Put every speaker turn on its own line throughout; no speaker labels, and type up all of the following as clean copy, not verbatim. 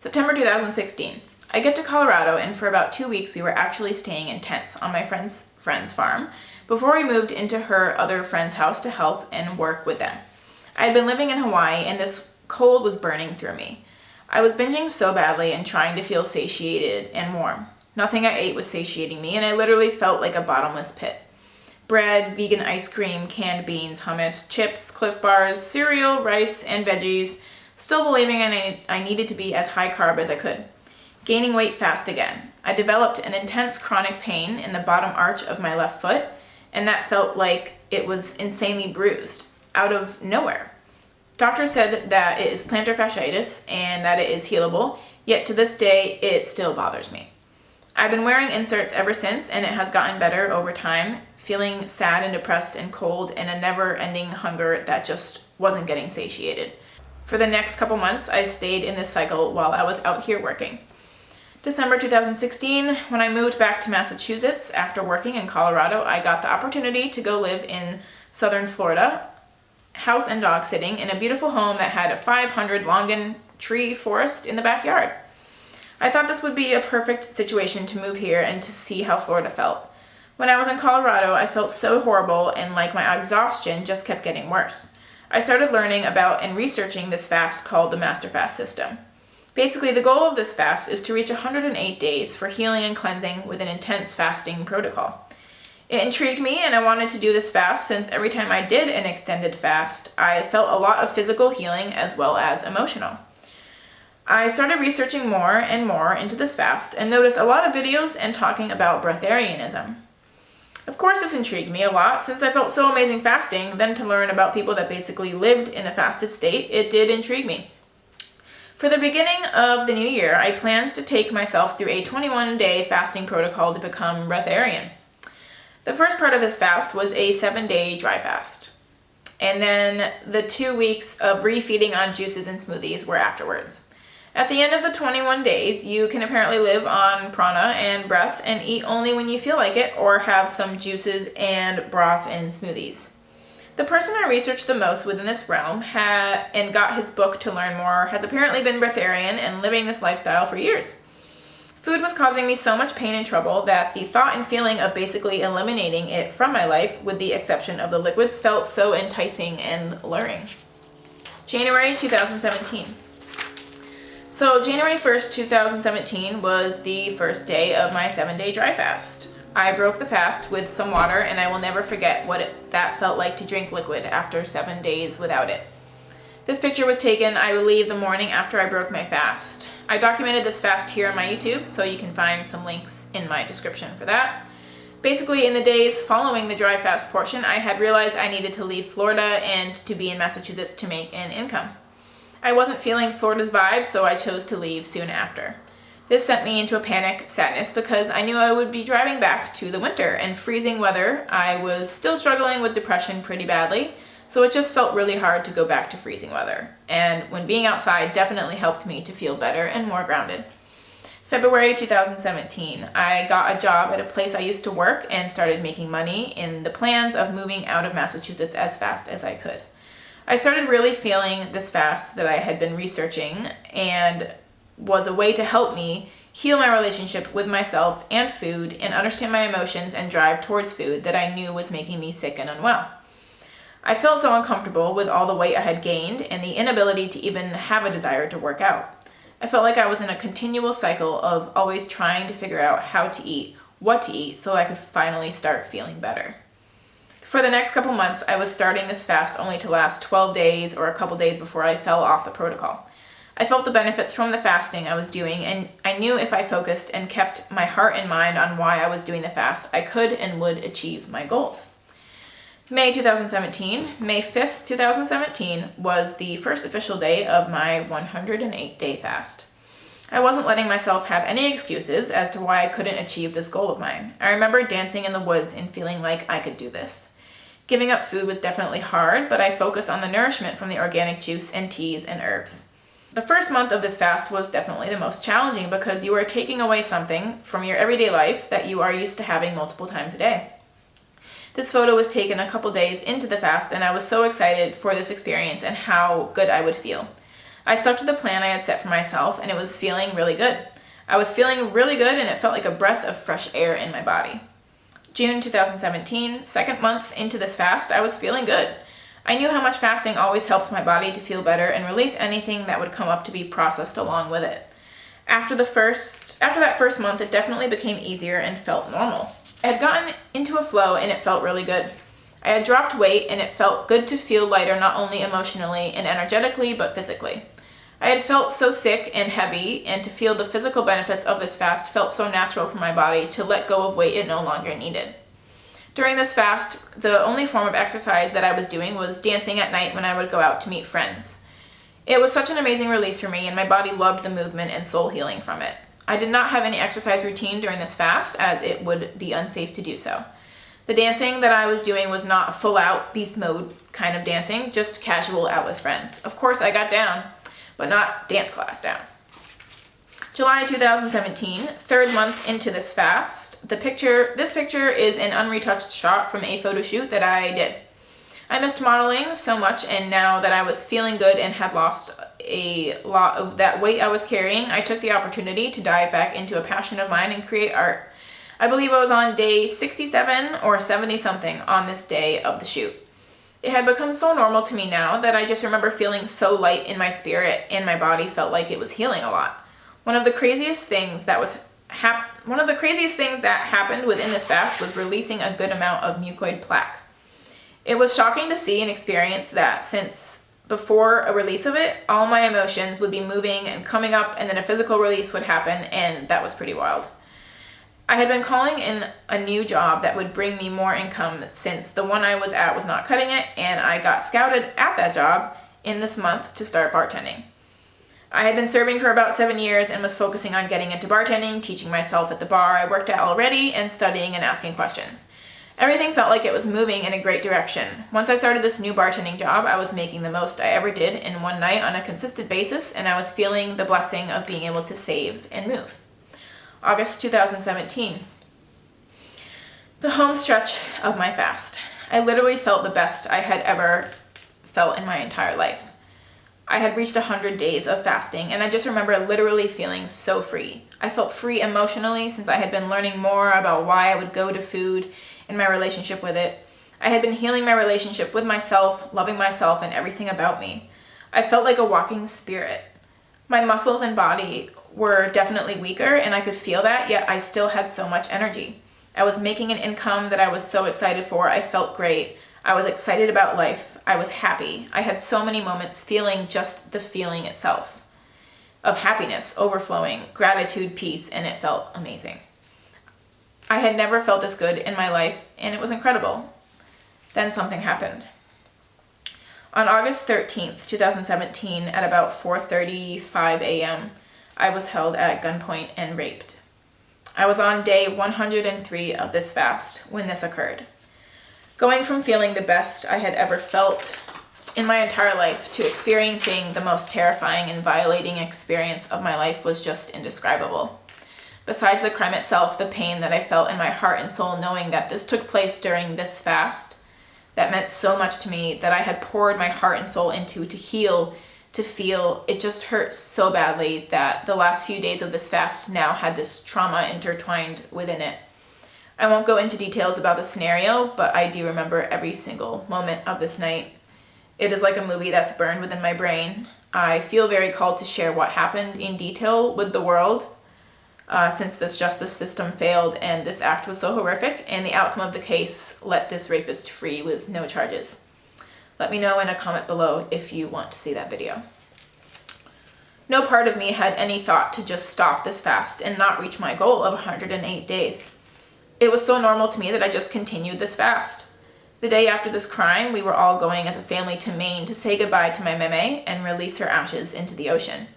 September 2016. I get to Colorado, and for about 2 weeks we were actually staying in tents on my friend's farm before we moved into her other friend's house to help and work with them. I had been living in Hawaii, and this cold was burning through me. I was binging so badly and trying to feel satiated and warm. Nothing I ate was satiating me, and I literally felt like a bottomless pit. Bread, vegan ice cream, canned beans, hummus, chips, Cliff Bars, cereal, rice, and veggies, still believing I needed to be as high carb as I could. Gaining weight fast again. I developed an intense chronic pain in the bottom arch of my left foot, and that felt like it was insanely bruised, out of nowhere. Doctors said that it is plantar fasciitis and that it is healable, yet to this day it still bothers me. I've been wearing inserts ever since, and it has gotten better over time, feeling sad and depressed and cold and a never-ending hunger that just wasn't getting satiated. For the next couple months, I stayed in this cycle while I was out here working. December 2016, when I moved back to Massachusetts after working in Colorado, I got the opportunity to go live in southern Florida, house and dog sitting in a beautiful home that had a 500 longan tree forest in the backyard. I thought this would be a perfect situation to move here and to see how Florida felt. When I was in Colorado, I felt so horrible and like my exhaustion just kept getting worse. I started learning about and researching this fast called the Master Fast system. Basically, the goal of this fast is to reach 108 days for healing and cleansing with an intense fasting protocol. It intrigued me, and I wanted to do this fast since every time I did an extended fast, I felt a lot of physical healing as well as emotional. I started researching more and more into this fast and noticed a lot of videos and talking about breatharianism. Of course, this intrigued me a lot since I felt so amazing fasting. Then to learn about people that basically lived in a fasted state, it did intrigue me. For the beginning of the new year, I planned to take myself through a 21-day fasting protocol to become breatharian. The first part of this fast was a 7-day dry fast. And then the 2 weeks of refeeding on juices and smoothies were afterwards. At the end of the 21 days, you can apparently live on prana and breath and eat only when you feel like it, or have some juices and broth and smoothies. The person I researched the most within this realm and got his book to learn more has apparently been breatharian and living this lifestyle for years. Food was causing me so much pain and trouble that the thought and feeling of basically eliminating it from my life, with the exception of the liquids, felt so enticing and alluring. January 2017. So January 1st, 2017 was the first day of my 7-day dry fast. I broke the fast with some water, and I will never forget that felt like to drink liquid after 7 days without it. This picture was taken, I believe, the morning after I broke my fast. I documented this fast here on my YouTube, so you can find some links in my description for that. Basically, in the days following the dry fast portion, I had realized I needed to leave Florida and to be in Massachusetts to make an income. I wasn't feeling Florida's vibe, so I chose to leave soon after. This sent me into a panic sadness because I knew I would be driving back to the winter and freezing weather. I was still struggling with depression pretty badly, so it just felt really hard to go back to freezing weather. And when being outside definitely helped me to feel better and more grounded. February 2017, I got a job at a place I used to work and started making money in the plans of moving out of Massachusetts as fast as I could. I started really feeling this fast that I had been researching and was a way to help me heal my relationship with myself and food and understand my emotions and drive towards food that I knew was making me sick and unwell. I felt so uncomfortable with all the weight I had gained and the inability to even have a desire to work out. I felt like I was in a continual cycle of always trying to figure out how to eat, what to eat, so I could finally start feeling better. For the next couple months, I was starting this fast only to last 12 days or a couple days before I fell off the protocol. I felt the benefits from the fasting I was doing, and I knew if I focused and kept my heart and mind on why I was doing the fast, I could and would achieve my goals. May 2017, May 5th, 2017 was the first official day of my 108-day fast. I wasn't letting myself have any excuses as to why I couldn't achieve this goal of mine. I remember dancing in the woods and feeling like I could do this. Giving up food was definitely hard, but I focused on the nourishment from the organic juice and teas and herbs. The first month of this fast was definitely the most challenging because you are taking away something from your everyday life that you are used to having multiple times a day. This photo was taken a couple days into the fast, and I was so excited for this experience and how good I would feel. I stuck to the plan I had set for myself, and it was feeling really good. I was feeling really good, and it felt like a breath of fresh air in my body. June 2017, second month into this fast, I was feeling good. I knew how much fasting always helped my body to feel better and release anything that would come up to be processed along with it. After that first month, it definitely became easier and felt normal. I had gotten into a flow, and it felt really good. I had dropped weight, and it felt good to feel lighter not only emotionally and energetically, but physically. I had felt so sick and heavy, and to feel the physical benefits of this fast felt so natural for my body to let go of weight it no longer needed. During this fast, the only form of exercise that I was doing was dancing at night when I would go out to meet friends. It was such an amazing release for me, and my body loved the movement and soul healing from it. I did not have any exercise routine during this fast, as it would be unsafe to do so. The dancing that I was doing was not full-out beast mode kind of dancing, just casual out with friends. Of course, I got down, but not dance class down. July 2017, third month into this fast. This picture is an unretouched shot from a photo shoot that I did. I missed modeling so much, and now that I was feeling good and had lost a lot of that weight I was carrying, I took the opportunity to dive back into a passion of mine and create art. I believe I was on day 67 or 70 something on this day of the shoot. It had become so normal to me now that I just remember feeling so light in my spirit, and my body felt like it was healing a lot. One of the craziest things that happened within this fast was releasing a good amount of mucoid plaque. It was shocking to see and experience that, since before a release of it, all my emotions would be moving and coming up, and then a physical release would happen, and that was pretty wild. I had been calling in a new job that would bring me more income, since the one I was at was not cutting it, and I got scouted at that job in this month to start bartending. I had been serving for about 7 years and was focusing on getting into bartending, teaching myself at the bar I worked at already, and studying and asking questions. Everything felt like it was moving in a great direction. Once I started this new bartending job, I was making the most I ever did in one night on a consistent basis, and I was feeling the blessing of being able to save and move. August 2017. The home stretch of my fast. I literally felt the best I had ever felt in my entire life. I had reached 100 days of fasting, and I just remember literally feeling so free. I felt free emotionally, since I had been learning more about why I would go to food and my relationship with it. I had been healing my relationship with myself, loving myself, and everything about me. I felt like a walking spirit. My muscles and body were definitely weaker, and I could feel that, yet I still had so much energy. I was making an income that I was so excited for. I felt great. I was excited about life. I was happy. I had so many moments feeling just the feeling itself of happiness, overflowing, gratitude, peace, and it felt amazing. I had never felt this good in my life, and it was incredible. Then something happened. On August 13th, 2017, at about 4:35 a.m., I was held at gunpoint and raped. I was on day 103 of this fast when this occurred. Going from feeling the best I had ever felt in my entire life to experiencing the most terrifying and violating experience of my life was just indescribable. Besides the crime itself, the pain that I felt in my heart and soul knowing that this took place during this fast, that meant so much to me, that I had poured my heart and soul into to heal, to feel, it just hurt so badly that the last few days of this fast now had this trauma intertwined within it. I won't go into details about the scenario, but I do remember every single moment of this night. It is like a movie that's burned within my brain. I feel very called to share what happened in detail with the world, since this justice system failed and this act was so horrific, and the outcome of the case let this rapist free with no charges. Let me know in a comment below if you want to see that video. No part of me had any thought to just stop this fast and not reach my goal of 108 days. It was so normal to me that I just continued this fast. The day after this crime, we were all going as a family to Maine to say goodbye to my meme and release her ashes into the ocean.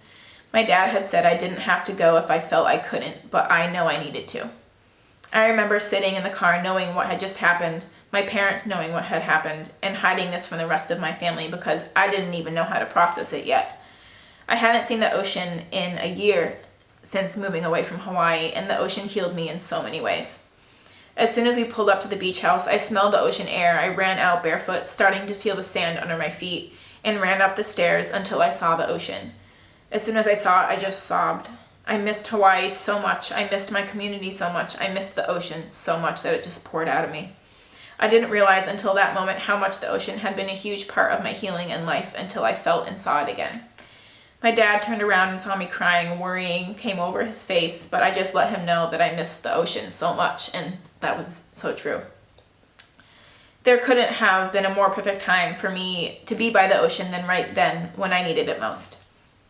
My dad had said I didn't have to go if I felt I couldn't, but I know I needed to. I remember sitting in the car knowing what had just happened, my parents knowing what had happened, and hiding this from the rest of my family because I didn't even know how to process it yet. I hadn't seen the ocean in a year since moving away from Hawaii, and the ocean healed me in so many ways. As soon as we pulled up to the beach house, I smelled the ocean air. I ran out barefoot, starting to feel the sand under my feet, and ran up the stairs until I saw the ocean. As soon as I saw it, I just sobbed. I missed Hawaii so much. I missed my community so much. I missed the ocean so much that it just poured out of me. I didn't realize until that moment how much the ocean had been a huge part of my healing and life until I felt and saw it again. My dad turned around and saw me crying, worrying came over his face, but I just let him know that I missed the ocean so much, and that was so true. There couldn't have been a more perfect time for me to be by the ocean than right then when I needed it most.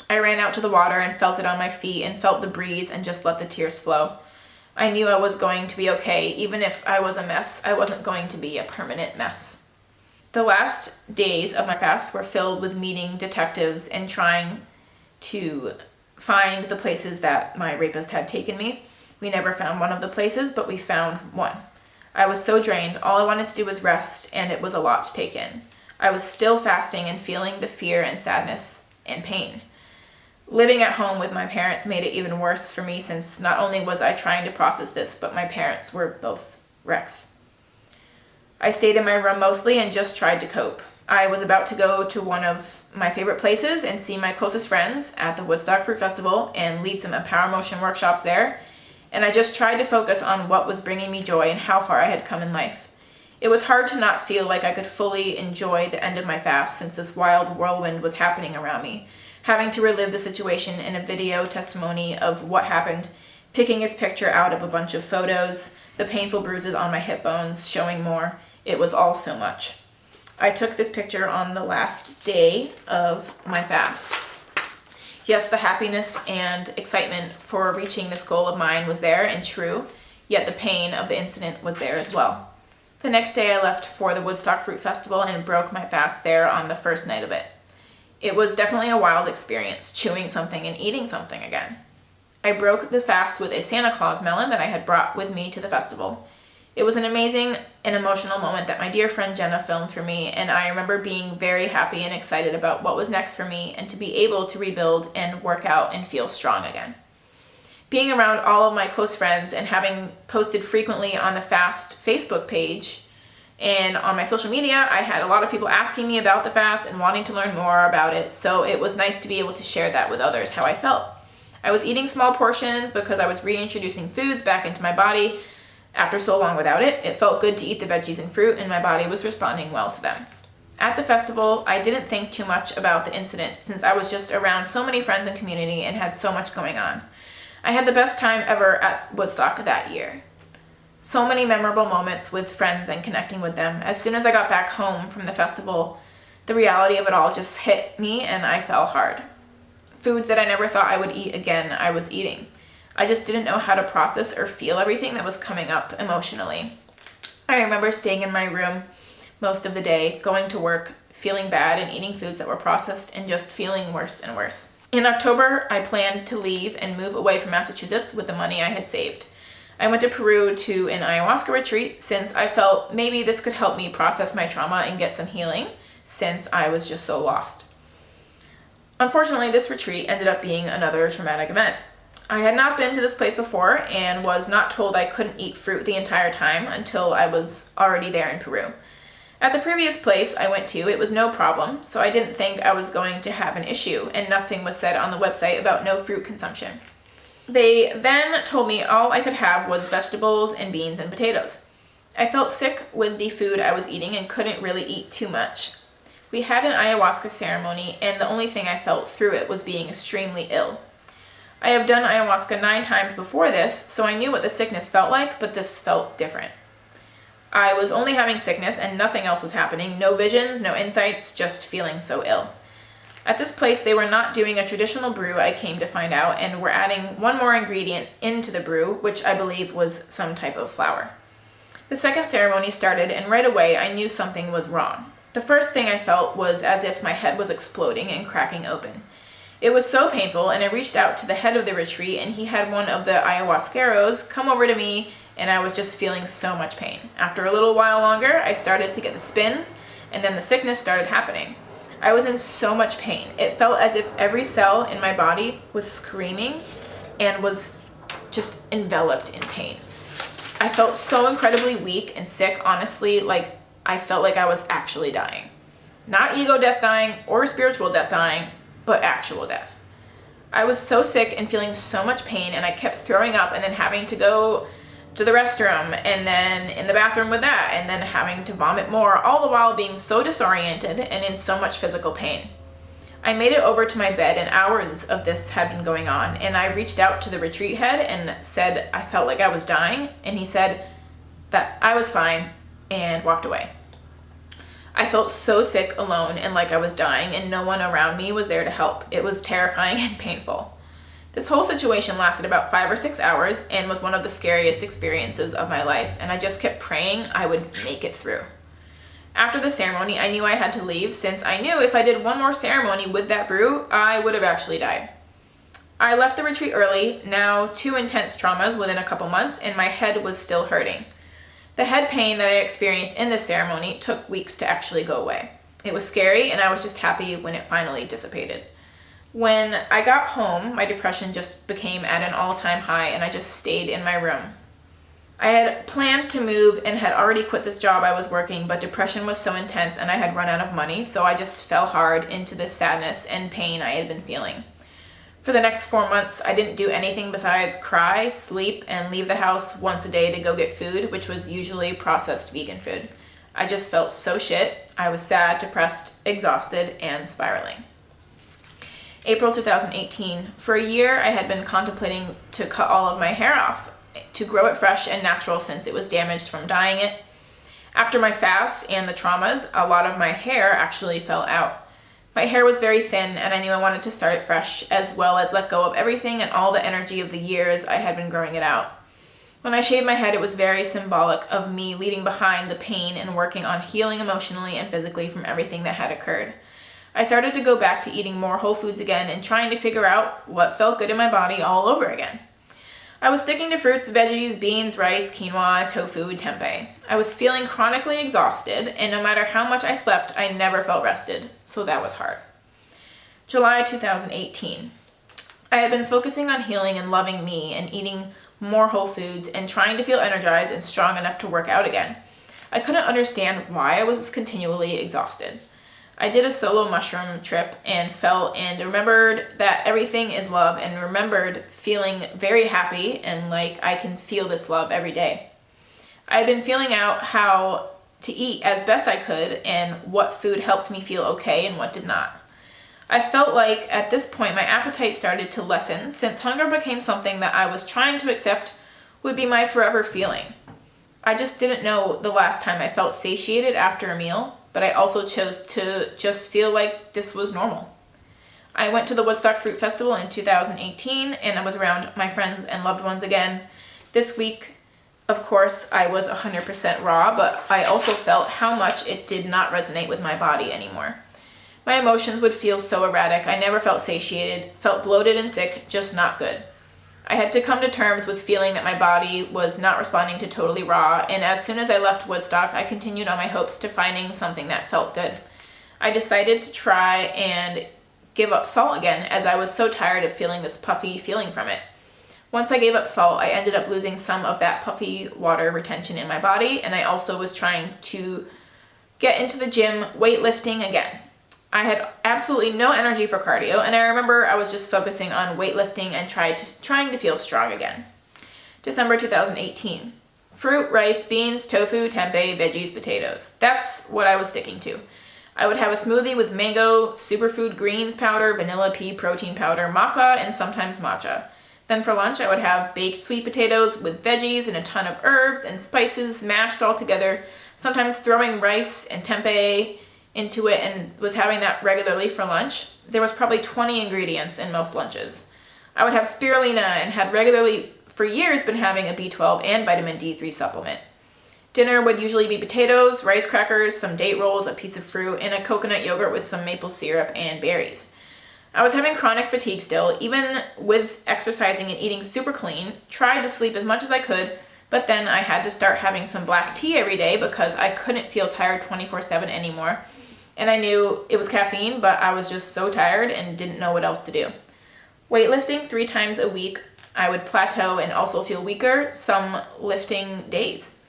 I ran out to the water and felt it on my feet and felt the breeze and just let the tears flow. I knew I was going to be okay. Even if I was a mess, I wasn't going to be a permanent mess. The last days of my fast were filled with meeting detectives and trying to find the places that my rapist had taken me. We never found one of the places, but we found one. I was so drained. All I wanted to do was rest, and it was a lot to take in. I was still fasting and feeling the fear and sadness and pain. Living at home with my parents made it even worse for me, since not only was I trying to process this, but my parents were both wrecks. I stayed in my room mostly and just tried to cope. I was about to go to one of my favorite places and see my closest friends at the Woodstock Fruit Festival and lead some Empower Motion workshops there, and I just tried to focus on what was bringing me joy and how far I had come in life. It was hard to not feel like I could fully enjoy the end of my fast, since this wild whirlwind was happening around me. Having to relive the situation in a video testimony of what happened, picking his picture out of a bunch of photos, the painful bruises on my hip bones showing more, it was all so much. I took this picture on the last day of my fast. Yes, the happiness and excitement for reaching this goal of mine was there and true, yet the pain of the incident was there as well. The next day I left for the Woodstock Fruit Festival and broke my fast there on the first night of it. It was definitely a wild experience, chewing something and eating something again. I broke the fast with a Santa Claus melon that I had brought with me to the festival. It was an amazing and emotional moment that my dear friend Jenna filmed for me, and I remember being very happy and excited about what was next for me and to be able to rebuild and work out and feel strong again. Being around all of my close friends and having posted frequently on the fast Facebook page and on my social media, I had a lot of people asking me about the fast and wanting to learn more about it, so it was nice to be able to share that with others, how I felt. I was eating small portions because I was reintroducing foods back into my body. After so long without it, it felt good to eat the veggies and fruit, and my body was responding well to them. At the festival, I didn't think too much about the incident since I was just around so many friends and community and had so much going on. I had the best time ever at Woodstock that year. So many memorable moments with friends and connecting with them. As soon as I got back home from the festival, the reality of it all just hit me and I fell hard. Foods that I never thought I would eat again, I was eating. I just didn't know how to process or feel everything that was coming up emotionally. I remember staying in my room most of the day, going to work, feeling bad and eating foods that were processed and just feeling worse and worse. In October, I planned to leave and move away from Massachusetts with the money I had saved. I went to Peru to an ayahuasca retreat since I felt maybe this could help me process my trauma and get some healing since I was just so lost. Unfortunately, this retreat ended up being another traumatic event. I had not been to this place before and was not told I couldn't eat fruit the entire time until I was already there in Peru. At the previous place I went to, it was no problem, so I didn't think I was going to have an issue, and nothing was said on the website about no fruit consumption. They then told me all I could have was vegetables and beans and potatoes. I felt sick with the food I was eating and couldn't really eat too much. We had an ayahuasca ceremony, and the only thing I felt through it was being extremely ill. I have done ayahuasca 9 times before this, so I knew what the sickness felt like, but this felt different. I was only having sickness and nothing else was happening. No visions, no insights, just feeling so ill. At this place, they were not doing a traditional brew, I came to find out, and were adding one more ingredient into the brew, which I believe was some type of flour. The second ceremony started, and right away I knew something was wrong. The first thing I felt was as if my head was exploding and cracking open. It was so painful, and I reached out to the head of the retreat, and he had one of the ayahuasqueros come over to me, and I was just feeling so much pain. After a little while longer, I started to get the spins, and then the sickness started happening. I was in so much pain. It felt as if every cell in my body was screaming and was just enveloped in pain. I felt so incredibly weak and sick, honestly, like I felt like I was actually dying. Not ego death dying or spiritual death dying, but actual death. I was so sick and feeling so much pain, and I kept throwing up and then having to go to the restroom and then in the bathroom with that and then having to vomit more, all the while being so disoriented and in so much physical pain. I made it over to my bed, and hours of this had been going on, and I reached out to the retreat head and said I felt like I was dying, and he said that I was fine and walked away. I felt so sick, alone, and like I was dying, and no one around me was there to help. It was terrifying and painful. This whole situation lasted about 5 or 6 hours and was one of the scariest experiences of my life, and I just kept praying I would make it through. After the ceremony, I knew I had to leave, since I knew if I did one more ceremony with that brew, I would have actually died. I left the retreat early, now 2 intense traumas within a couple months, and my head was still hurting. The head pain that I experienced in this ceremony took weeks to actually go away. It was scary, and I was just happy when it finally dissipated. When I got home, my depression just became at an all-time high, and I just stayed in my room. I had planned to move and had already quit this job I was working, but depression was so intense and I had run out of money, so I just fell hard into this sadness and pain I had been feeling. For the next 4 months, I didn't do anything besides cry, sleep, and leave the house once a day to go get food, which was usually processed vegan food. I just felt so shit. I was sad, depressed, exhausted, and spiraling. April 2018. For a year, I had been contemplating to cut all of my hair off, to grow it fresh and natural since it was damaged from dyeing it. After my fast and the traumas, a lot of my hair actually fell out. My hair was very thin, and I knew I wanted to start it fresh, as well as let go of everything and all the energy of the years I had been growing it out. When I shaved my head, it was very symbolic of me leaving behind the pain and working on healing emotionally and physically from everything that had occurred. I started to go back to eating more whole foods again and trying to figure out what felt good in my body all over again. I was sticking to fruits, veggies, beans, rice, quinoa, tofu, tempeh. I was feeling chronically exhausted, and no matter how much I slept, I never felt rested, so that was hard. July 2018. I had been focusing on healing and loving me and eating more whole foods and trying to feel energized and strong enough to work out again. I couldn't understand why I was continually exhausted. I did a solo mushroom trip and felt and remembered that everything is love, and remembered feeling very happy and like I can feel this love every day. I had been feeling out how to eat as best I could and what food helped me feel okay and what did not. I felt like at this point my appetite started to lessen, since hunger became something that I was trying to accept would be my forever feeling. I just didn't know the last time I felt satiated after a meal, but I also chose to just feel like this was normal. I went to the Woodstock Fruit Festival in 2018, and I was around my friends and loved ones again. This week, of course, I was 100% raw, but I also felt how much it did not resonate with my body anymore. My emotions would feel so erratic. I never felt satiated, felt bloated and sick, just not good. I had to come to terms with feeling that my body was not responding to totally raw, and as soon as I left Woodstock, I continued on my hopes to finding something that felt good. I decided to try and give up salt again, as I was so tired of feeling this puffy feeling from it. Once I gave up salt, I ended up losing some of that puffy water retention in my body, and I also was trying to get into the gym weightlifting again. I had absolutely no energy for cardio, and I remember I was just focusing on weightlifting and trying to feel strong again. December 2018. Fruit, rice, beans, tofu, tempeh, veggies, potatoes. That's what I was sticking to. I would have a smoothie with mango, superfood greens powder, vanilla pea protein powder, maca, and sometimes matcha. Then for lunch, I would have baked sweet potatoes with veggies and a ton of herbs and spices mashed all together, sometimes throwing rice and tempeh into it, and was having that regularly for lunch. There was probably 20 ingredients in most lunches. I would have spirulina and had regularly for years been having a B12 and vitamin D3 supplement. Dinner would usually be potatoes, rice crackers, some date rolls, a piece of fruit, and a coconut yogurt with some maple syrup and berries. I was having chronic fatigue still, even with exercising and eating super clean, tried to sleep as much as I could, but then I had to start having some black tea every day because I couldn't feel tired 24/7 anymore. And I knew it was caffeine, but I was just so tired and didn't know what else to do. Weightlifting 3 times a week, I would plateau and also feel weaker some lifting days.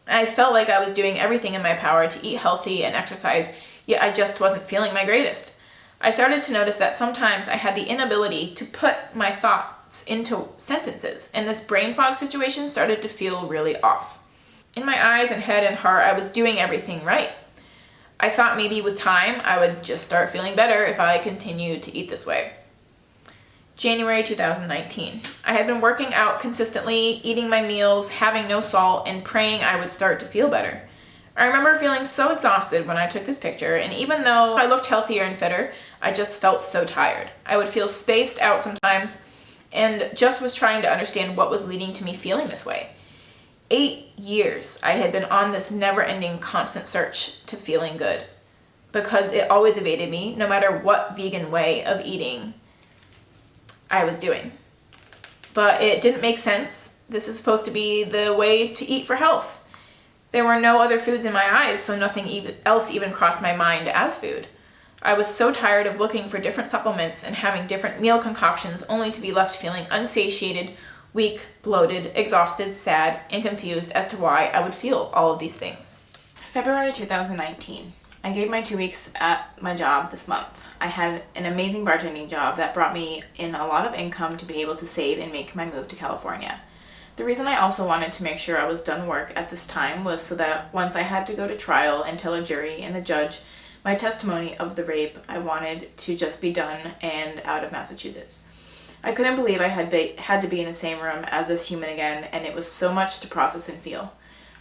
I felt like I was doing everything in my power to eat healthy and exercise, yet I just wasn't feeling my greatest. I started to notice that sometimes I had the inability to put my thoughts into sentences, and this brain fog situation started to feel really off. In my eyes and head and heart, I was doing everything right. I thought maybe with time, I would just start feeling better if I continued to eat this way. January 2019. I had been working out consistently, eating my meals, having no salt, and praying I would start to feel better. I remember feeling so exhausted when I took this picture, and even though I looked healthier and fitter, I just felt so tired. I would feel spaced out sometimes, and just was trying to understand what was leading to me feeling this way. 8 years I had been on this never-ending constant search to feeling good, because it always evaded me, no matter what vegan way of eating I was doing. But it didn't make sense. This is supposed to be the way to eat for health. There were no other foods in my eyes, so nothing else even crossed my mind as food. I was so tired of looking for different supplements and having different meal concoctions, only to be left feeling unsatiated, weak, bloated, exhausted, sad, and confused as to why I would feel all of these things. February 2019. I gave my 2 weeks at my job this month. I had an amazing bartending job that brought me in a lot of income to be able to save and make my move to California. The reason I also wanted to make sure I was done work at this time was so that once I had to go to trial and tell a jury and the judge my testimony of the rape, I wanted to just be done and out of Massachusetts. I couldn't believe I had to be in the same room as this human again, and it was so much to process and feel.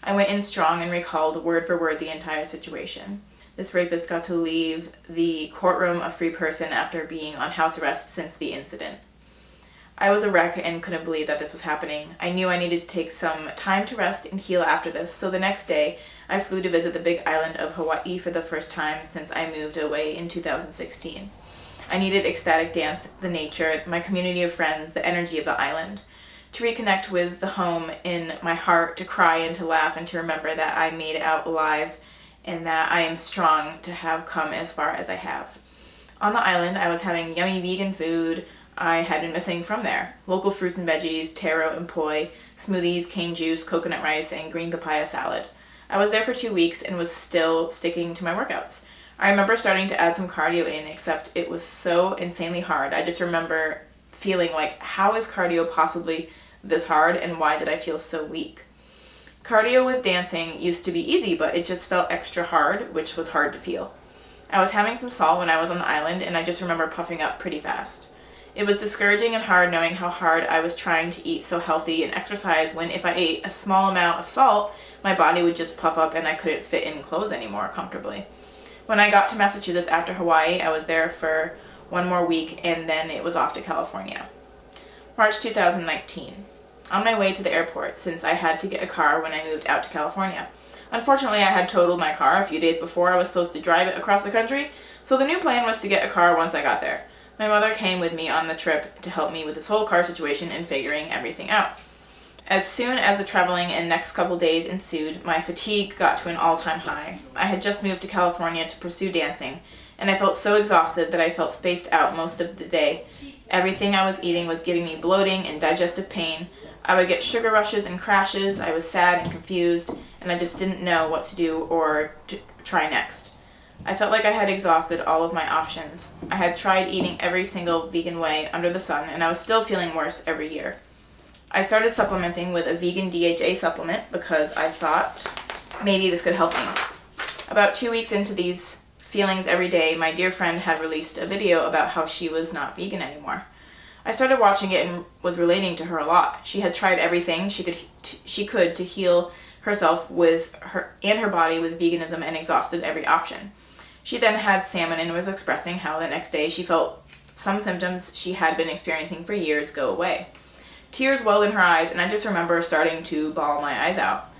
I went in strong and recalled word for word the entire situation. This rapist got to leave the courtroom a free person after being on house arrest since the incident. I was a wreck and couldn't believe that this was happening. I knew I needed to take some time to rest and heal after this, so the next day I flew to visit the big island of Hawaii for the first time since I moved away in 2016. I needed ecstatic dance, the nature, my community of friends, the energy of the island, to reconnect with the home in my heart, to cry and to laugh and to remember that I made it out alive and that I am strong to have come as far as I have. On the island, I was having yummy vegan food I had been missing from there. Local fruits and veggies, taro and poi, smoothies, cane juice, coconut rice, and green papaya salad. I was there for 2 weeks and was still sticking to my workouts. I remember starting to add some cardio in, except it was so insanely hard. I just remember feeling like, how is cardio possibly this hard, and why did I feel so weak? Cardio with dancing used to be easy, but it just felt extra hard, which was hard to feel. I was having some salt when I was on the island, and I just remember puffing up pretty fast. It was discouraging and hard knowing how hard I was trying to eat so healthy and exercise when if I ate a small amount of salt, my body would just puff up and I couldn't fit in clothes anymore comfortably. When I got to Massachusetts after Hawaii, I was there for 1 more week and then it was off to California. March 2019. On my way to the airport, since I had to get a car when I moved out to California. Unfortunately, I had totaled my car a few days before I was supposed to drive it across the country, so the new plan was to get a car once I got there. My mother came with me on the trip to help me with this whole car situation and figuring everything out. As soon as the traveling and next couple days ensued, my fatigue got to an all-time high. I had just moved to California to pursue dancing, and I felt so exhausted that I felt spaced out most of the day. Everything I was eating was giving me bloating and digestive pain. I would get sugar rushes and crashes. I was sad and confused, and I just didn't know what to do or to try next. I felt like I had exhausted all of my options. I had tried eating every single vegan way under the sun, and I was still feeling worse every year. I started supplementing with a vegan DHA supplement because I thought maybe this could help me. About 2 weeks into these feelings every day, my dear friend had released a video about how she was not vegan anymore. I started watching it and was relating to her a lot. She had tried everything she could to heal herself with her body with veganism and exhausted every option. She then had salmon and was expressing how the next day she felt some symptoms she had been experiencing for years go away. Tears welled in her eyes, and I just remember starting to bawl my eyes out.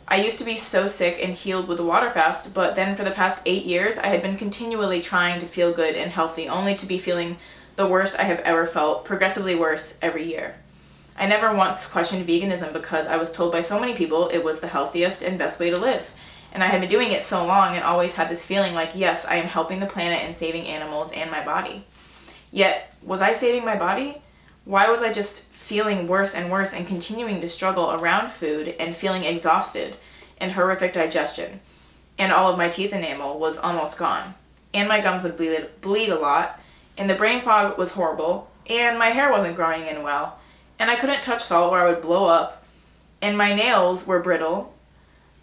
I used to be so sick and healed with the water fast, but then for the past 8 years, I had been continually trying to feel good and healthy, only to be feeling the worst I have ever felt, progressively worse every year. I never once questioned veganism because I was told by so many people it was the healthiest and best way to live. And I had been doing it so long and always had this feeling like, yes, I am helping the planet and saving animals and my body. Yet, was I saving my body? Why was I just feeling worse and worse and continuing to struggle around food and feeling exhausted and horrific digestion? And all of my teeth enamel was almost gone. and my gums would bleed a lot, and the brain fog was horrible, and my hair wasn't growing in well, and I couldn't touch salt or I would blow up, and my nails were brittle,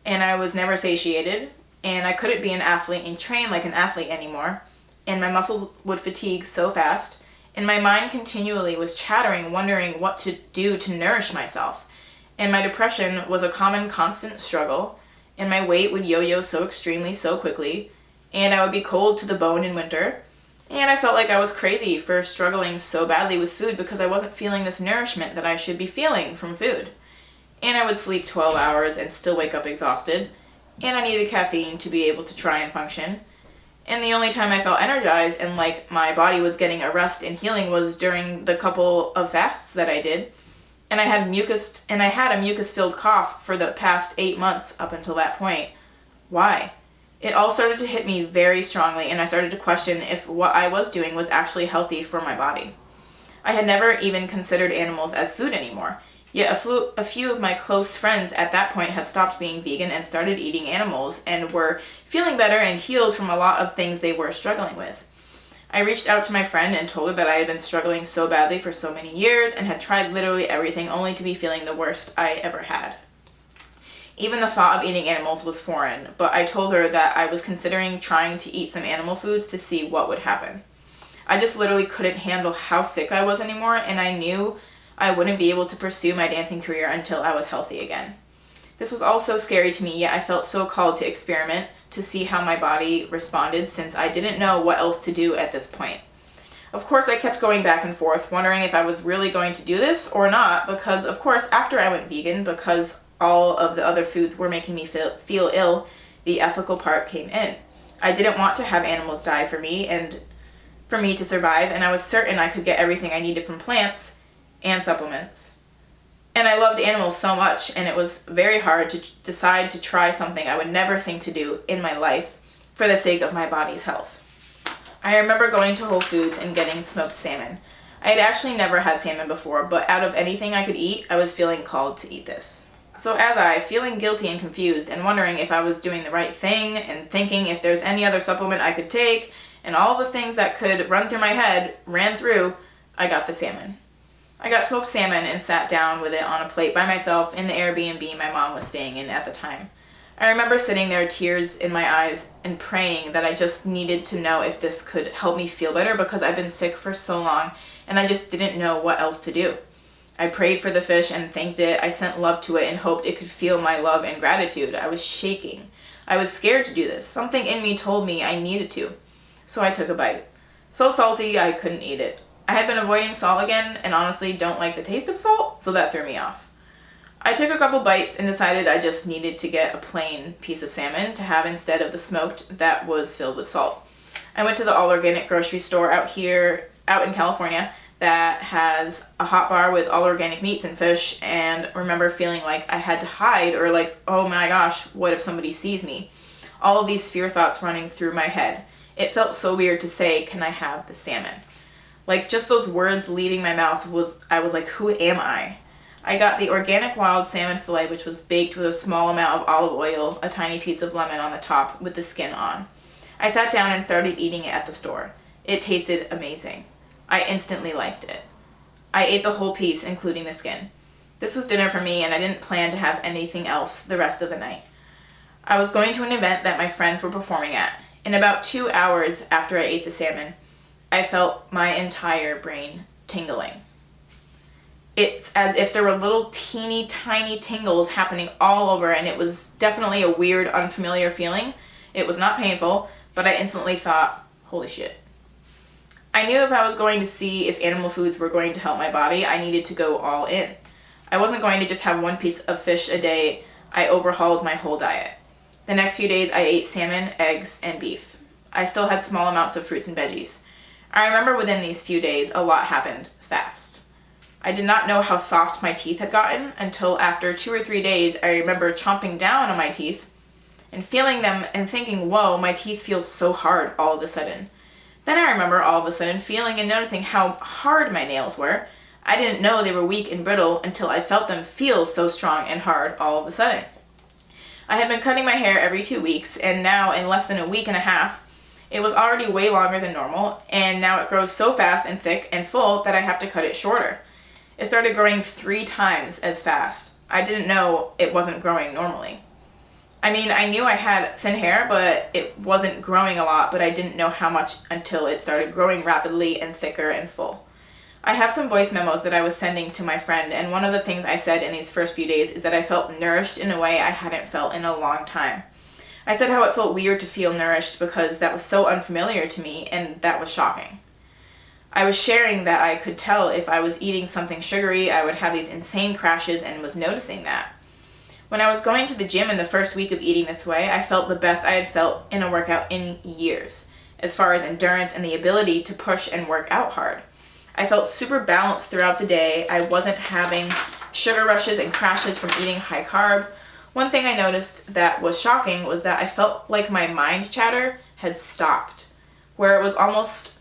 and I was never satiated, and I couldn't be an athlete and train like an athlete anymore, and my muscles would fatigue so fast, and my mind continually was chattering, wondering what to do to nourish myself, and my depression was a common constant struggle, and my weight would yo-yo so extremely so quickly, and I would be cold to the bone in winter, and I felt like I was crazy for struggling so badly with food because I wasn't feeling this nourishment that I should be feeling from food. And I would sleep 12 hours and still wake up exhausted, and I needed caffeine to be able to try and function. And the only time I felt energized and like my body was getting a rest and healing was during the couple of fasts that I did. And I had a mucus-filled cough for the past 8 months up until that point. Why? It all started to hit me very strongly, and I started to question if what I was doing was actually healthy for my body. I had never even considered animals as food anymore, yet a few of my close friends at that point had stopped being vegan and started eating animals and were feeling better and healed from a lot of things they were struggling with. I reached out to my friend and told her that I had been struggling so badly for so many years and had tried literally everything only to be feeling the worst I ever had. Even the thought of eating animals was foreign, but I told her that I was considering trying to eat some animal foods to see what would happen. I just literally couldn't handle how sick I was anymore, and I knew I wouldn't be able to pursue my dancing career until I was healthy again. This was all so scary to me, yet I felt so called to experiment to see how my body responded since I didn't know what else to do at this point. Of course, I kept going back and forth, wondering if I was really going to do this or not, because of course, after I went vegan, because all of the other foods were making me feel ill, the ethical part came in. I didn't want to have animals die for me and for me to survive, and I was certain I could get everything I needed from plants and supplements. And I loved animals so much, and it was very hard to decide to try something I would never think to do in my life for the sake of my body's health. I remember going to Whole Foods and getting smoked salmon. I had actually never had salmon before, but out of anything I could eat, I was feeling called to eat this. So feeling guilty and confused and wondering if I was doing the right thing and thinking if there's any other supplement I could take, and all the things that could run through my head ran through, I got the salmon. I got smoked salmon and sat down with it on a plate by myself in the Airbnb my mom was staying in at the time. I remember sitting there, tears in my eyes, and praying that I just needed to know if this could help me feel better because I've been sick for so long and I just didn't know what else to do. I prayed for the fish and thanked it. I sent love to it and hoped it could feel my love and gratitude. I was shaking. I was scared to do this. Something in me told me I needed to. So I took a bite. So salty, I couldn't eat it. I had been avoiding salt again and honestly don't like the taste of salt, so that threw me off. I took a couple bites and decided I just needed to get a plain piece of salmon to have instead of the smoked that was filled with salt. I went to the all-organic grocery store out in California that has a hot bar with all organic meats and fish, and remember feeling like I had to hide or like, oh my gosh, what if somebody sees me? All of these fear thoughts running through my head. It felt so weird to say, can I have the salmon? Like just those words leaving my mouth I was like, who am I? I got the organic wild salmon fillet, which was baked with a small amount of olive oil, a tiny piece of lemon on the top with the skin on. I sat down and started eating it at the store. It tasted amazing. I instantly liked it. I ate the whole piece, including the skin. This was dinner for me, and I didn't plan to have anything else the rest of the night. I was going to an event that my friends were performing at. In about 2 hours after I ate the salmon, I felt my entire brain tingling. It's as if there were little teeny tiny tingles happening all over, and it was definitely a weird, unfamiliar feeling. It was not painful, but I instantly thought, holy shit. I knew if I was going to see if animal foods were going to help my body, I needed to go all in. I wasn't going to just have one piece of fish a day. I overhauled my whole diet. The next few days I ate salmon, eggs, and beef. I still had small amounts of fruits and veggies. I remember within these few days, a lot happened fast. I did not know how soft my teeth had gotten until after 2 or 3 days I remember chomping down on my teeth and feeling them and thinking, whoa, my teeth feel so hard all of a sudden. Then I remember all of a sudden feeling and noticing how hard my nails were. I didn't know they were weak and brittle until I felt them feel so strong and hard all of a sudden. I had been cutting my hair every 2 weeks, and now in less than a week and a half, It was already way longer than normal, and now it grows so fast and thick and full that I have to cut it shorter. It started growing 3 times as fast. I didn't know it wasn't growing normally. I mean, I knew I had thin hair, but it wasn't growing a lot, but I didn't know how much until it started growing rapidly and thicker and full. I have some voice memos that I was sending to my friend, and one of the things I said in these first few days is that I felt nourished in a way I hadn't felt in a long time. I said how it felt weird to feel nourished because that was so unfamiliar to me, and that was shocking. I was sharing that I could tell if I was eating something sugary, I would have these insane crashes, and was noticing that. When I was going to the gym in the first week of eating this way, I felt the best I had felt in a workout in years, as far as endurance and the ability to push and work out hard. I felt super balanced throughout the day. I wasn't having sugar rushes and crashes from eating high carb. One thing I noticed that was shocking was that I felt like my mind chatter had stopped, where it almost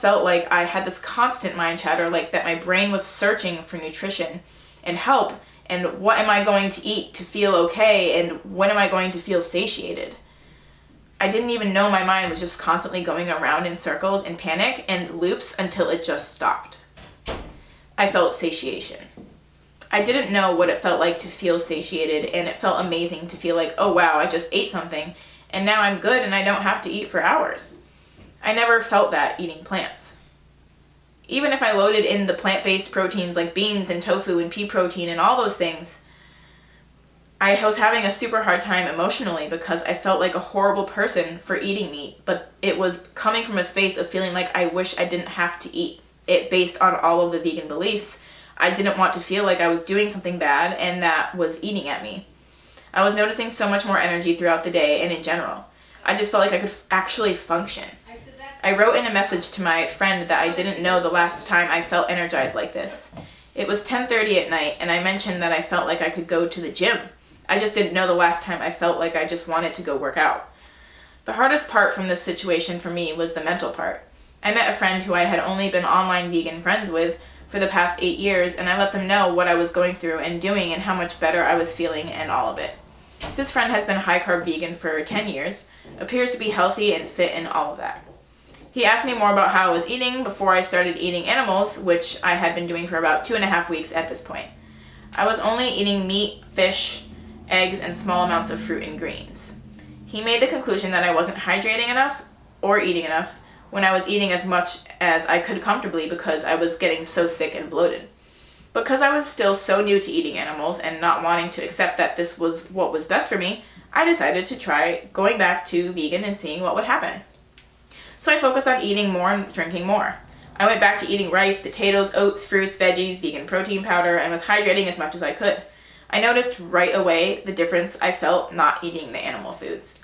felt like I had this constant mind chatter, like that my brain was searching for nutrition and help, and what am I going to eat to feel okay, and when am I going to feel satiated? I didn't even know my mind was just constantly going around in circles and panic and loops until it just stopped. I felt satiation. I didn't know what it felt like to feel satiated, and it felt amazing to feel like, oh wow, I just ate something, and now I'm good and I don't have to eat for hours. I never felt that eating plants. Even if I loaded in the plant-based proteins like beans and tofu and pea protein and all those things, I was having a super hard time emotionally because I felt like a horrible person for eating meat, but it was coming from a space of feeling like I wish I didn't have to eat it based on all of the vegan beliefs. I didn't want to feel like I was doing something bad and that was eating at me. I was noticing so much more energy throughout the day and in general. I just felt like I could actually function. I wrote in a message to my friend that I didn't know the last time I felt energized like this. It was 10:30 at night, and I mentioned that I felt like I could go to the gym. I just didn't know the last time I felt like I just wanted to go work out. The hardest part from this situation for me was the mental part. I met a friend who I had only been online vegan friends with for the past 8 years, and I let them know what I was going through and doing and how much better I was feeling and all of it. This friend has been high-carb vegan for 10 years, appears to be healthy and fit and all of that. He asked me more about how I was eating before I started eating animals, which I had been doing for about 2.5 weeks at this point. I was only eating meat, fish, eggs, and small amounts of fruit and greens. He made the conclusion that I wasn't hydrating enough or eating enough when I was eating as much as I could comfortably because I was getting so sick and bloated. Because I was still so new to eating animals and not wanting to accept that this was what was best for me, I decided to try going back to vegan and seeing what would happen. So I focused on eating more and drinking more. I went back to eating rice, potatoes, oats, fruits, veggies, vegan protein powder, and was hydrating as much as I could. I noticed right away the difference I felt not eating the animal foods.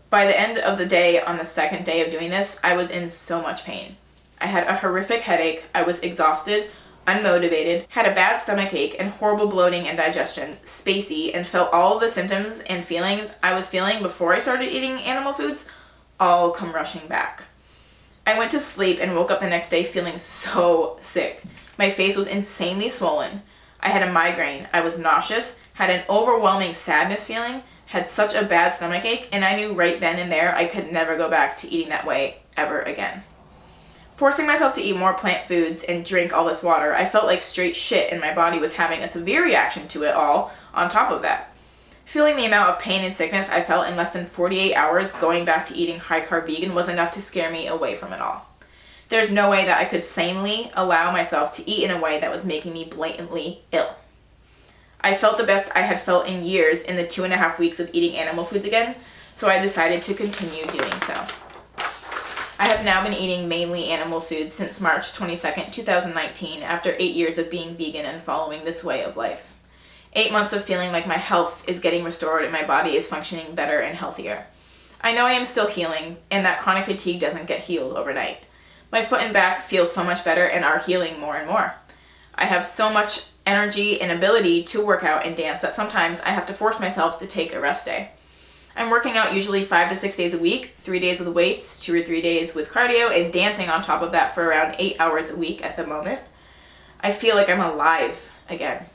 By the end of the day, on the second day of doing this, I was in so much pain. I had a horrific headache, I was exhausted, unmotivated, had a bad stomach ache and horrible bloating and digestion, spacey, and felt all of the symptoms and feelings I was feeling before I started eating animal foods all come rushing back. I went to sleep and woke up the next day feeling so sick. My face was insanely swollen. I had a migraine. I was nauseous, had an overwhelming sadness feeling, had such a bad stomach ache, and I knew right then and there I could never go back to eating that way ever again. Forcing myself to eat more plant foods and drink all this water, I felt like straight shit and my body was having a severe reaction to it all on top of that. Feeling the amount of pain and sickness I felt in less than 48 hours going back to eating high-carb vegan was enough to scare me away from it all. There's no way that I could sanely allow myself to eat in a way that was making me blatantly ill. I felt the best I had felt in years in the 2.5 weeks of eating animal foods again, so I decided to continue doing so. I have now been eating mainly animal foods since March 22nd, 2019, after 8 years of being vegan and following this way of life. 8 months of feeling like my health is getting restored and my body is functioning better and healthier. I know I am still healing, and that chronic fatigue doesn't get healed overnight. My foot and back feel so much better and are healing more and more. I have so much energy and ability to work out and dance that sometimes I have to force myself to take a rest day. I'm working out usually 5 to 6 days a week, 3 days with weights, 2 or 3 days with cardio, and dancing on top of that for around 8 hours a week at the moment. I feel like I'm alive again.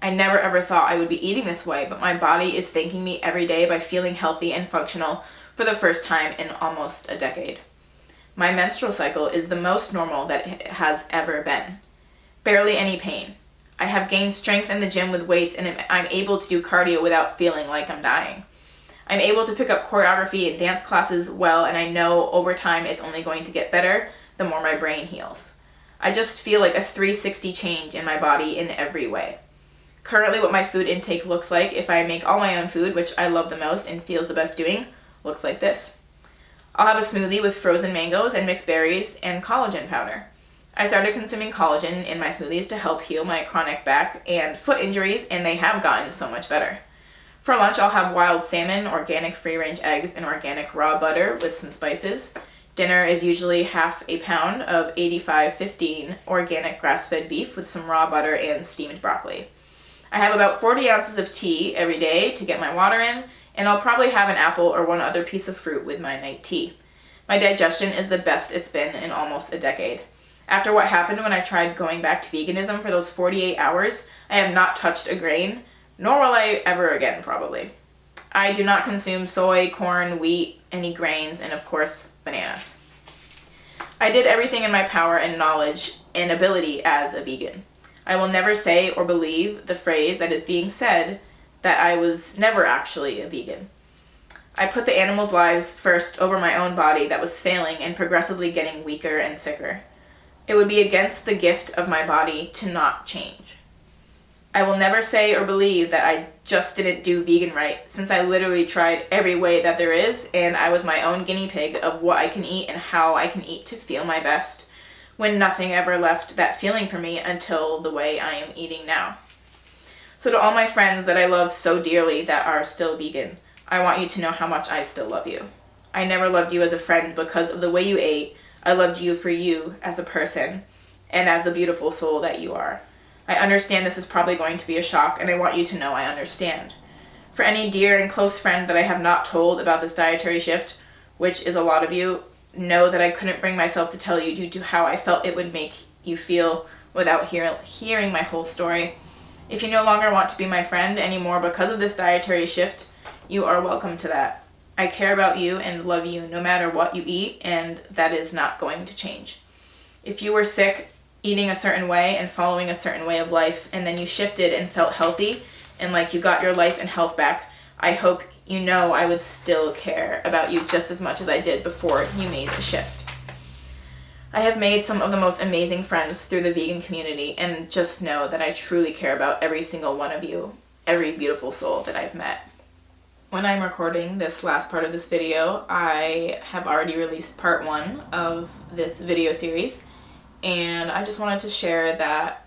I never ever thought I would be eating this way, but my body is thanking me every day by feeling healthy and functional for the first time in almost a decade. My menstrual cycle is the most normal that it has ever been. Barely any pain. I have gained strength in the gym with weights, and I'm able to do cardio without feeling like I'm dying. I'm able to pick up choreography and dance classes well, and I know over time it's only going to get better the more my brain heals. I just feel like a 360 change in my body in every way. Currently, what my food intake looks like, if I make all my own food, which I love the most and feels the best doing, looks like this. I'll have a smoothie with frozen mangoes and mixed berries and collagen powder. I started consuming collagen in my smoothies to help heal my chronic back and foot injuries, and they have gotten so much better. For lunch, I'll have wild salmon, organic free-range eggs, and organic raw butter with some spices. Dinner is usually half a pound of 85-15 organic grass-fed beef with some raw butter and steamed broccoli. I have about 40 ounces of tea every day to get my water in, and I'll probably have an apple or one other piece of fruit with my night tea. My digestion is the best it's been in almost a decade. After what happened when I tried going back to veganism for those 48 hours, I have not touched a grain, nor will I ever again, probably. I do not consume soy, corn, wheat, any grains, and of course, bananas. I did everything in my power and knowledge and ability as a vegan. I will never say or believe the phrase that is being said that I was never actually a vegan. I put the animals' lives first over my own body that was failing and progressively getting weaker and sicker. It would be against the gift of my body to not change. I will never say or believe that I just didn't do vegan right, since I literally tried every way that there is, and I was my own guinea pig of what I can eat and how I can eat to feel my best, when nothing ever left that feeling for me until the way I am eating now. So to all my friends that I love so dearly that are still vegan, I want you to know how much I still love you. I never loved you as a friend because of the way you ate. I loved you for you as a person and as the beautiful soul that you are. I understand this is probably going to be a shock, and I want you to know I understand. For any dear and close friend that I have not told about this dietary shift, which is a lot of you, know that I couldn't bring myself to tell you due to how I felt it would make you feel without hearing my whole story. If you no longer want to be my friend anymore because of this dietary shift, you are welcome to that. I care about you and love you no matter what you eat, and that is not going to change. If you were sick, eating a certain way and following a certain way of life, and then you shifted and felt healthy and like you got your life and health back, I hope you know I would still care about you just as much as I did before you made the shift. I have made some of the most amazing friends through the vegan community, and just know that I truly care about every single one of you, every beautiful soul that I've met. When I'm recording this last part of this video, I have already released part 1 of this video series, and I just wanted to share that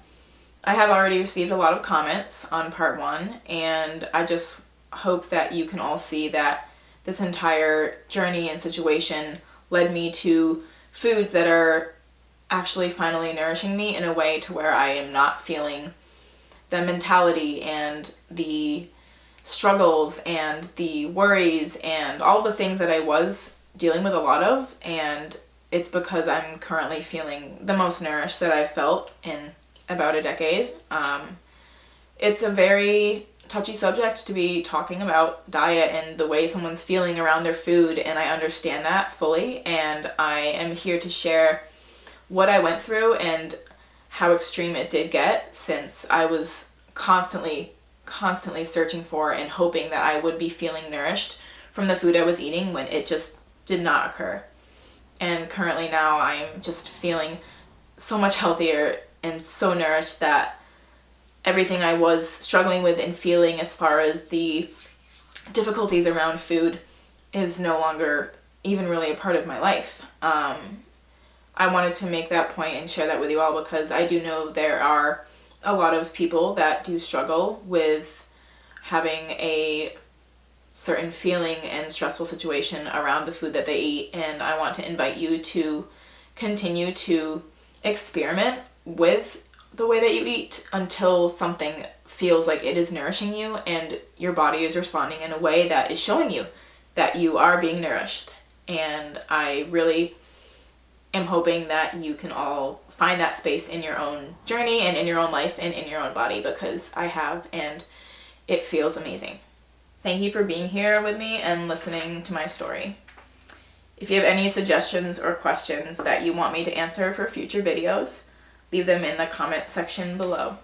I have already received a lot of comments on part 1, and I just hope that you can all see that this entire journey and situation led me to foods that are actually finally nourishing me in a way to where I am not feeling the mentality and the struggles and the worries and all the things that I was dealing with a lot of, and it's because I'm currently feeling the most nourished that I've felt in about a decade. It's a very touchy subject to be talking about diet and the way someone's feeling around their food, and I understand that fully, and I am here to share what I went through and how extreme it did get, since I was constantly searching for and hoping that I would be feeling nourished from the food I was eating when it just did not occur. And currently now I'm just feeling so much healthier and so nourished that everything I was struggling with and feeling as far as the difficulties around food is no longer even really a part of my life. I wanted to make that point and share that with you all because I do know there are a lot of people that do struggle with having a certain feeling and stressful situation around the food that they eat, and I want to invite you to continue to experiment with the way that you eat until something feels like it is nourishing you and your body is responding in a way that is showing you that you are being nourished. And I really am hoping that you can all find that space in your own journey and in your own life and in your own body, because I have, and it feels amazing. Thank you for being here with me and listening to my story. If you have any suggestions or questions that you want me to answer for future videos, leave them in the comment section below.